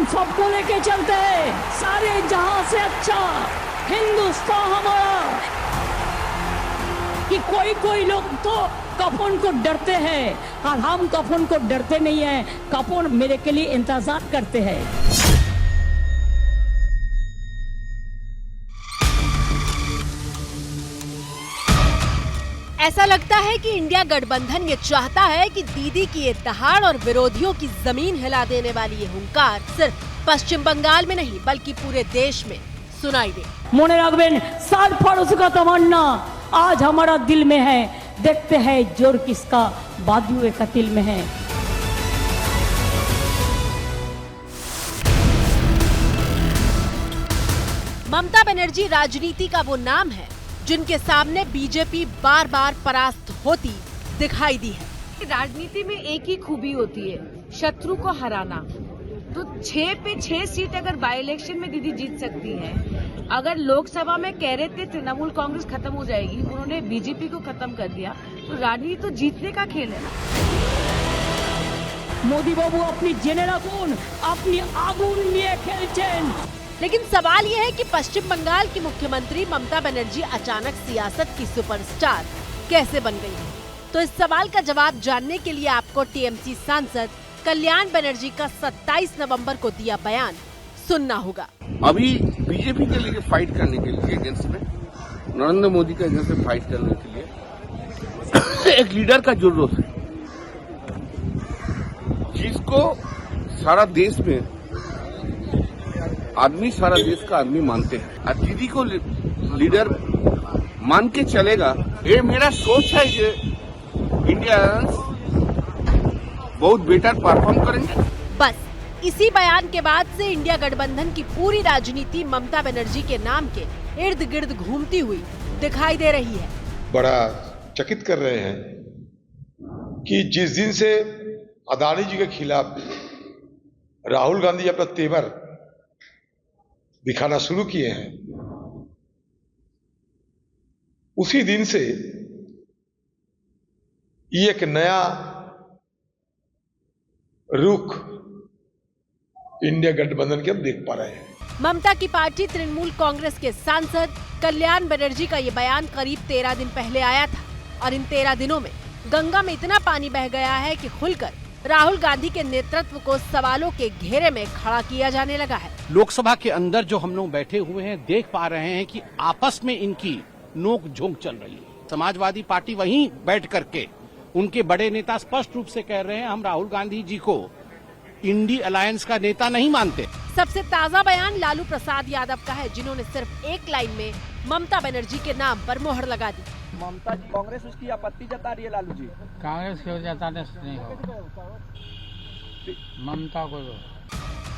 हम सबको लेके चलते हैं, सारे जहां से अच्छा हिंदुस्तान हमारा। कि कोई लोग तो कफन को डरते हैं और हम कफन को डरते नहीं है। कफन मेरे के लिए इंतजार करते हैं। ऐसा लगता है कि इंडिया गठबंधन ये चाहता है कि दीदी की ये दहाड़ और विरोधियों की जमीन हिला देने वाली ये हुंकार सिर्फ पश्चिम बंगाल में नहीं बल्कि पूरे देश में सुनाई दे। मोने रखबेन, 60 फरोश का तमन्ना आज हमारा दिल में है। देखते हैं जोर किसका बाजुए का दिल में है। ममता बनर्जी राजनीति का वो नाम है जिनके सामने बीजेपी बार बार परास्त होती दिखाई दी है। राजनीति में एक ही खूबी होती है, शत्रु को हराना। तो 6 पे 6 सीट अगर बाई इलेक्शन में दीदी जीत सकती हैं। अगर लोकसभा में कह रहे थे तृणमूल कांग्रेस खत्म हो जाएगी, उन्होंने बीजेपी को खत्म कर दिया। तो राजनीति तो जीतने का खेल है ना। मोदी बाबू अपनी जेने राखुन, अपनी आगुन लिए खेलছেন। लेकिन सवाल यह है कि पश्चिम बंगाल की मुख्यमंत्री ममता बनर्जी अचानक सियासत की सुपरस्टार कैसे बन गई है? तो इस सवाल का जवाब जानने के लिए आपको टीएमसी सांसद कल्याण बनर्जी का 27 नवंबर को दिया बयान सुनना होगा। अभी बीजेपी के लिए फाइट करने के लिए अगेंस्ट में, नरेंद्र मोदी के अगेंस्ट में फाइट करने के लिए एक लीडर का जरूरत है, जिसको सारा देश में सारा देश का आदमी मानते हैं। और दीदी को लीडर मान के चलेगा, ये मेरा सोच है कि इंडिया बहुत बेटर परफॉर्म करेंगे। बस इसी बयान के बाद से इंडिया गठबंधन की पूरी राजनीति ममता बनर्जी के नाम के इर्द गिर्द घूमती हुई दिखाई दे रही है। बड़ा चकित कर रहे हैं कि जिस दिन से अदानी जी के खिलाफ राहुल गांधी अपना तेवर दिखाना शुरू किए हैं, उसी दिन से ये एक नया रुख इंडिया गठबंधन के हम देख पा रहे हैं। ममता की पार्टी तृणमूल कांग्रेस के सांसद कल्याण बनर्जी का ये बयान करीब 13 दिन पहले आया था और इन 13 दिनों में गंगा में इतना पानी बह गया है कि खुलकर राहुल गांधी के नेतृत्व को सवालों के घेरे में खड़ा किया जाने लगा है। लोकसभा के अंदर जो हम लोग बैठे हुए हैं देख पा रहे हैं कि आपस में इनकी नोक झोंक चल रही है। समाजवादी पार्टी वहीं बैठ करके उनके बड़े नेता स्पष्ट रूप से कह रहे हैं हम राहुल गांधी जी को इंडी अलायंस का नेता नहीं मानते। सबसे ताजा बयान लालू प्रसाद यादव का है, जिन्होंने सिर्फ एक लाइन में ममता बनर्जी के नाम पर मोहर लगा दी। ममता कांग्रेस उसकी आपत्ति जता रही है। लालू जी कांग्रेस को जताने से नहीं होगा, ममता को।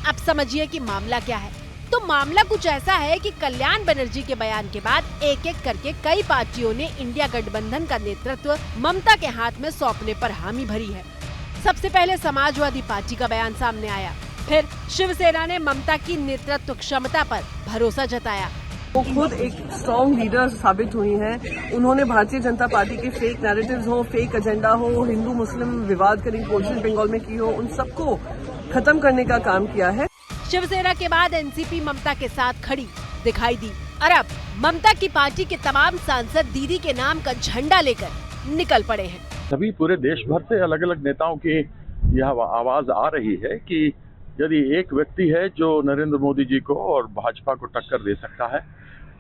अब समझिए कि मामला क्या है। तो मामला कुछ ऐसा है कि कल्याण बनर्जी के बयान के बाद एक एक करके कई पार्टियों ने इंडिया गठबंधन का नेतृत्व ममता के हाथ में सौंपने पर हामी भरी है। सबसे पहले समाजवादी पार्टी का बयान सामने आया, फिर शिवसेना ने ममता की नेतृत्व क्षमता पर भरोसा जताया। वो खुद एक स्ट्रॉन्ग लीडर साबित हुई हैं। उन्होंने भारतीय जनता पार्टी के फेक नैरेटिव्स हो, फेक एजेंडा हो, हिंदू मुस्लिम विवाद करी कोशिश बंगाल में की हो, उन सबको खत्म करने का काम किया है। शिवसेना के बाद एनसीपी ममता के साथ खड़ी दिखाई दी और अब ममता की पार्टी के तमाम सांसद दीदी के नाम का झंडा लेकर निकल पड़े हैं। सभी पूरे देश भर से अलग अलग नेताओं की यह आवाज आ रही है कि यदि एक व्यक्ति है जो नरेंद्र मोदी जी को और भाजपा को टक्कर दे सकता है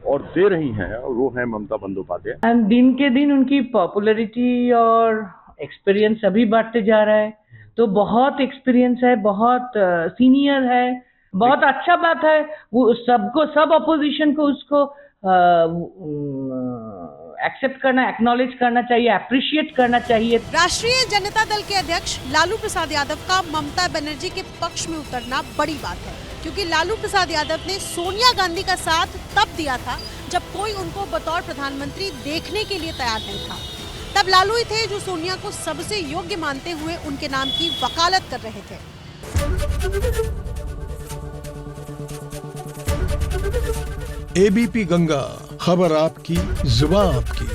और दे रही हैं, और वो है ममता बंदोपाध्याय। एंड दिन के दिन उनकी पॉपुलैरिटी और एक्सपीरियंस अभी बढ़ते जा रहा है। तो बहुत एक्सपीरियंस है, बहुत सीनियर है, बहुत अच्छा बात है। वो सबको, सब अपोजिशन को उसको एक्सेप्ट करना, एक्नॉलेज करना चाहिए, अप्रिशिएट करना चाहिए। राष्ट्रीय जनता दल के अध्यक्ष लालू प्रसाद यादव का ममता बनर्जी के पक्ष में उतरना बड़ी बात है, क्योंकि लालू प्रसाद यादव ने सोनिया गांधी का साथ तब दिया था जब कोई उनको बतौर प्रधानमंत्री देखने के लिए तैयार नहीं था। तब लालू ही थे जो सोनिया को सबसे योग्य मानते हुए उनके नाम की वकालत कर रहे थे। एबीपी गंगा, खबर आपकी, जुबान आपकी।